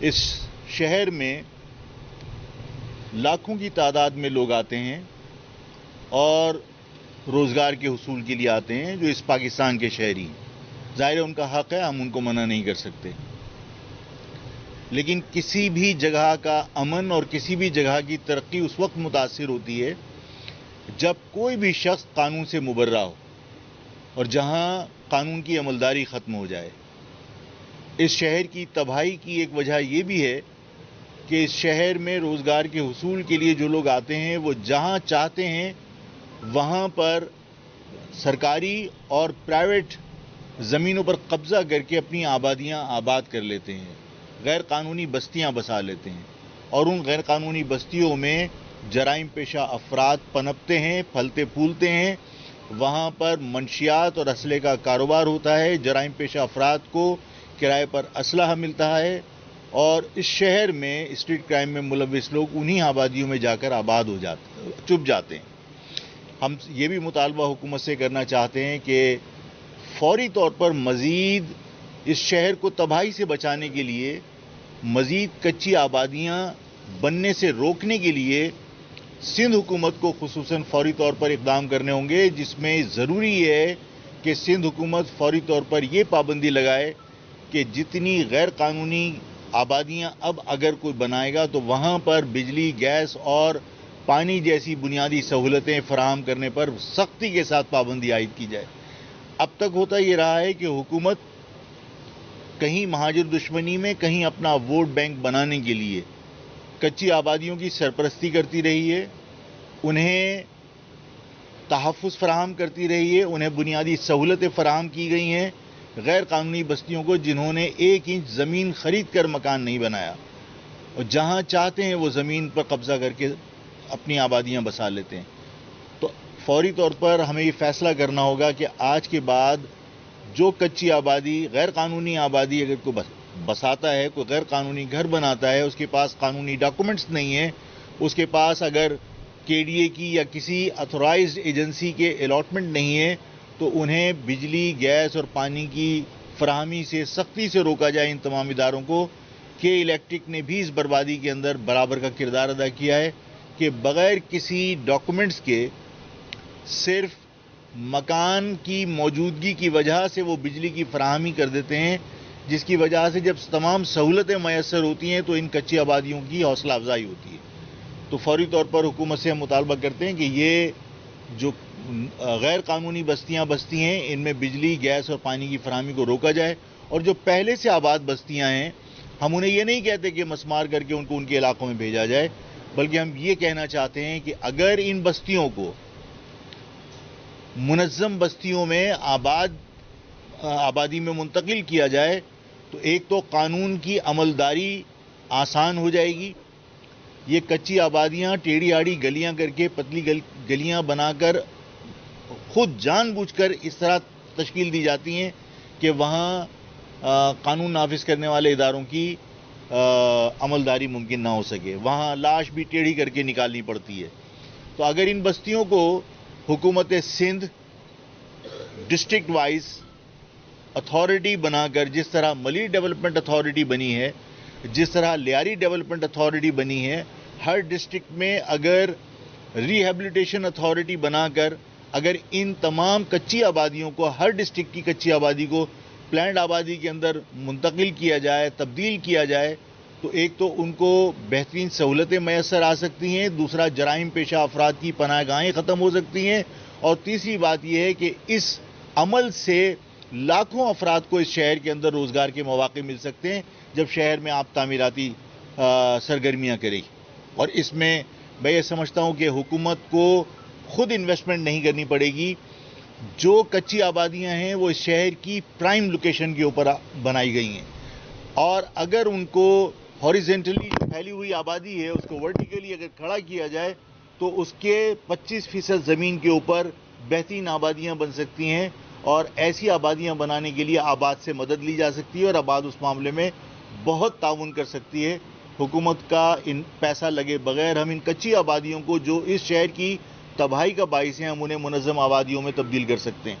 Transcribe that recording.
اس شہر میں لاکھوں کی تعداد میں لوگ آتے ہیں اور روزگار کے حصول کے لیے آتے ہیں جو اس پاکستان کے شہری ہیں۔ ظاہر ہے ان کا حق ہے، ہم ان کو منع نہیں کر سکتے، لیکن کسی بھی جگہ کا امن اور کسی بھی جگہ کی ترقی اس وقت متاثر ہوتی ہے جب کوئی بھی شخص قانون سے مبرہ ہو اور جہاں قانون کی عملداری ختم ہو جائے۔ اس شہر کی تباہی کی ایک وجہ یہ بھی ہے کہ اس شہر میں روزگار کے حصول کے لیے جو لوگ آتے ہیں وہ جہاں چاہتے ہیں وہاں پر سرکاری اور پرائیویٹ زمینوں پر قبضہ کر کے اپنی آبادیاں آباد کر لیتے ہیں، غیر قانونی بستیاں بسا لیتے ہیں، اور ان غیر قانونی بستیوں میں جرائم پیشہ افراد پنپتے ہیں، پھلتے پھولتے ہیں۔ وہاں پر منشیات اور اسلحے کا کاروبار ہوتا ہے، جرائم پیشہ افراد کو کرائے پر اسلحہ ملتا ہے، اور اس شہر میں اسٹریٹ کرائم میں ملوث لوگ انہی آبادیوں میں جا کر آباد ہو جاتے، چھپ جاتے ہیں۔ ہم یہ بھی مطالبہ حکومت سے کرنا چاہتے ہیں کہ فوری طور پر مزید اس شہر کو تباہی سے بچانے کے لیے مزید کچی آبادیاں بننے سے روکنے کے لیے سندھ حکومت کو خصوصاً فوری طور پر اقدام کرنے ہوں گے، جس میں ضروری ہے کہ سندھ حکومت فوری طور پر یہ پابندی لگائے کہ جتنی غیر قانونی آبادیاں اب اگر کوئی بنائے گا تو وہاں پر بجلی، گیس اور پانی جیسی بنیادی سہولتیں فراہم کرنے پر سختی کے ساتھ پابندی عائد کی جائے۔ اب تک ہوتا یہ رہا ہے کہ حکومت کہیں مہاجر دشمنی میں، کہیں اپنا ووٹ بینک بنانے کے لیے کچی آبادیوں کی سرپرستی کرتی رہی ہے، انہیں تحفظ فراہم کرتی رہی ہے، انہیں بنیادی سہولتیں فراہم کی گئی ہیں۔ غیر قانونی بستیوں کو جنہوں نے 1 انچ زمین خرید کر مکان نہیں بنایا اور جہاں چاہتے ہیں وہ زمین پر قبضہ کر کے اپنی آبادیاں بسا لیتے ہیں، تو فوری طور پر ہمیں یہ فیصلہ کرنا ہوگا کہ آج کے بعد جو کچی آبادی، غیر قانونی آبادی اگر کوئی بساتا ہے، کوئی غیر قانونی گھر بناتا ہے، اس کے پاس قانونی ڈاکومنٹس نہیں ہیں، اس کے پاس اگر کے ڈی اے کی یا کسی اتھورائزڈ ایجنسی کے الاٹمنٹ نہیں ہے، تو انہیں بجلی، گیس اور پانی کی فراہمی سے سختی سے روکا جائے ان تمام اداروں کو۔ کہ الیکٹرک نے بھی اس بربادی کے اندر برابر کا کردار ادا کیا ہے کہ بغیر کسی ڈاکومنٹس کے صرف مکان کی موجودگی کی وجہ سے وہ بجلی کی فراہمی کر دیتے ہیں، جس کی وجہ سے جب تمام سہولتیں میسر ہوتی ہیں تو ان کچی آبادیوں کی حوصلہ افزائی ہوتی ہے۔ تو فوری طور پر حکومت سے ہم مطالبہ کرتے ہیں کہ یہ جو غیر قانونی بستیاں بستی ہیں ان میں بجلی، گیس اور پانی کی فراہمی کو روکا جائے، اور جو پہلے سے آباد بستیاں ہیں ہم انہیں یہ نہیں کہتے کہ مسمار کر کے ان کو ان کے علاقوں میں بھیجا جائے، بلکہ ہم یہ کہنا چاہتے ہیں کہ اگر ان بستیوں کو منظم بستیوں میں آبادی میں منتقل کیا جائے تو ایک تو قانون کی عملداری آسان ہو جائے گی۔ یہ کچی آبادیاں ٹیڑھی آڑی گلیاں کر کے، پتلی گلیاں بنا کر خود جان بوجھ کر اس طرح تشکیل دی جاتی ہیں کہ وہاں قانون نافذ کرنے والے اداروں کی عملداری ممکن نہ ہو سکے، وہاں لاش بھی ٹیڑھی کر کے نکالنی پڑتی ہے۔ تو اگر ان بستیوں کو حکومت سندھ ڈسٹرکٹ وائز اتھارٹی بنا کر، جس طرح ملی ڈیولپمنٹ اتھارٹی بنی ہے، جس طرح لیاری ڈیولپمنٹ اتھارٹی بنی ہے، ہر ڈسٹرکٹ میں اگر ریہیبلیٹیشن اتھارٹی بنا کر اگر ان تمام کچی آبادیوں کو، ہر ڈسٹرکٹ کی کچی آبادی کو پلانڈ آبادی کے اندر منتقل کیا جائے، تبدیل کیا جائے، تو ایک تو ان کو بہترین سہولتیں میسر آ سکتی ہیں، دوسرا جرائم پیشہ افراد کی پناہ گاہیں ختم ہو سکتی ہیں، اور تیسری بات یہ ہے کہ اس عمل سے لاکھوں افراد کو اس شہر کے اندر روزگار کے مواقع مل سکتے ہیں جب شہر میں آپ تعمیراتی سرگرمیاں کریں۔ اور اس میں میں یہ سمجھتا ہوں کہ حکومت کو خود انویسٹمنٹ نہیں کرنی پڑے گی، جو کچی آبادیاں ہیں وہ اس شہر کی پرائم لوکیشن کے اوپر بنائی گئی ہیں، اور اگر ان کو ہاریزنٹلی پھیلی ہوئی آبادی ہے اس کو ورٹیکلی اگر کھڑا کیا جائے تو اس کے 25% زمین کے اوپر بہترین آبادیاں بن سکتی ہیں، اور ایسی آبادیاں بنانے کے لیے آباد سے مدد لی جا سکتی ہے، اور آباد اس معاملے میں بہت تعاون کر سکتی ہے۔ حکومت کا ان پیسہ لگے بغیر ہم ان کچی آبادیوں کو جو اس شہر کی تباہی کا باعث ہیں، ہم انہیں منظم آبادیوں میں تبدیل کر سکتے ہیں۔